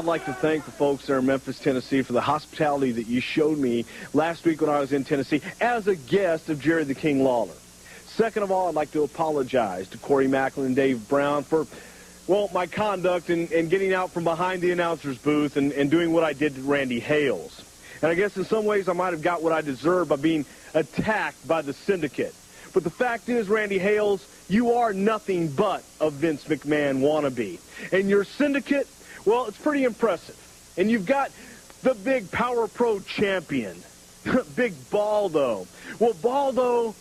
I'd like to thank the folks there in Memphis, Tennessee for the hospitality that you showed me last week when I was in Tennessee as a guest of Jerry the King Lawler. Second of all, I'd like to apologize to Corey Macklin and Dave Brown for, well, my conduct in getting out from behind the announcer's booth and doing what I did to Randy Hales. And I guess in some ways I might have got what I deserved by being attacked by the syndicate. But the fact is, Randy Hales, you are nothing but a Vince McMahon wannabe. And your syndicate, well, it's pretty impressive. And you've got the big Power Pro champion, Big Baldo. Well, Baldo,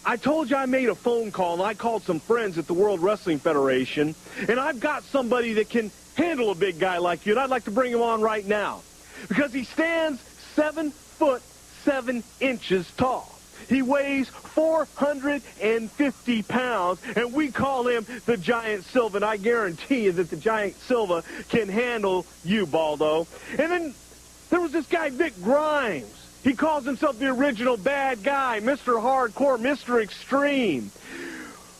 I told you I made a phone call, and I called some friends at the World Wrestling Federation, and I've got somebody that can handle a big guy like you, and I'd like to bring him on right now. Because he stands 7 foot 7 inches tall. He weighs 450 pounds, and we call him the Giant Silva, and I guarantee you that the Giant Silva can handle you, Baldo. And then there was this guy, Vic Grimes. He calls himself the original bad guy, Mr. Hardcore, Mr. Extreme.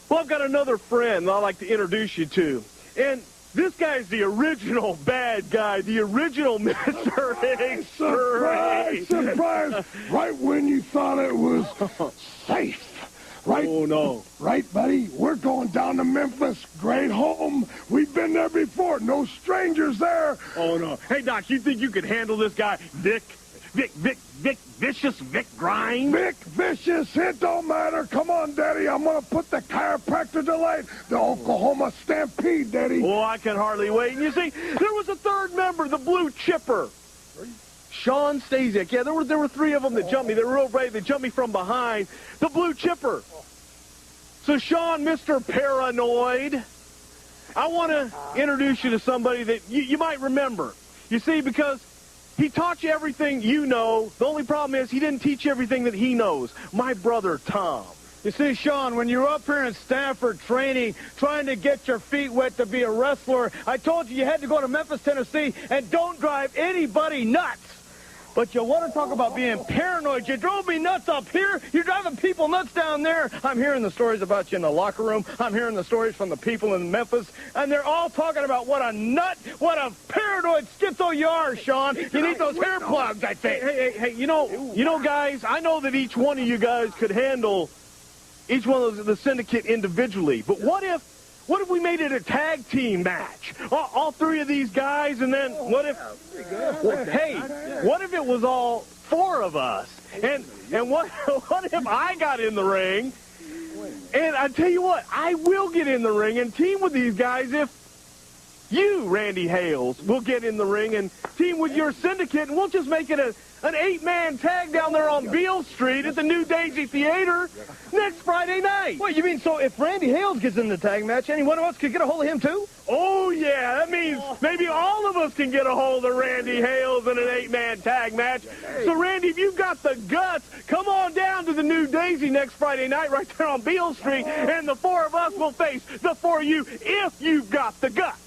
Well, I've got another friend I'd like to introduce you to, and this guy's the original bad guy, the original Mr. Extreme. Surprise, surprise. Right when you thought it was safe. Right? Oh, no. Right, buddy? We're going down to Memphis. Great home. We've been there before. No strangers there. Oh, no. Hey, Doc, you think you could handle this guy, Vicious Vic Grimes? Vic Vicious, it don't matter. Come on, Daddy. I'm going to put the chiropractor to light. The Oklahoma Stampede, Daddy. Oh, I can hardly wait. And you see, there was a third member, the Blue Chipper. Shawn Stasiak. Yeah, there were 3 of them that jumped me. They were real brave. They jumped me from behind. The Blue Chipper. So, Shawn, Mr. Paranoid, I want to introduce you to somebody that you might remember. You see, because he taught you everything you know. The only problem is he didn't teach you everything that he knows. My brother, Tom. You see, Shawn, when you were up here in Stanford training, trying to get your feet wet to be a wrestler, I told you had to go to Memphis, Tennessee, and don't drive anybody nuts. But you want to talk about being paranoid. You drove me nuts up here. You're driving people nuts down there. I'm hearing the stories about you in the locker room. I'm hearing the stories from the people in Memphis. And they're all talking about what a nut, what a paranoid schizo you are, Shawn. You need those hair plugs, I think. Hey, you know, guys, I know that each one of you guys could handle each one of the syndicate individually. But what if we made it a tag team match? All 3 of these guys, and then what if it was all 4 of us? And what if I got in the ring? And I tell you what, I will get in the ring and team with these guys if you, Randy Hales, will get in the ring and team with your syndicate, and we'll just make it an 8-man tag down there on Beale Street at the New Daisy Theater next Friday night. What, you mean so if Randy Hales gets in the tag match, any one of us could get a hold of him too? Oh, yeah, that means maybe all of us can get a hold of Randy Hales in an 8-man tag match. So, Randy, if you've got the guts, come on down to the New Daisy next Friday night right there on Beale Street, and the 4 of us will face the 4 of you if you've got the guts.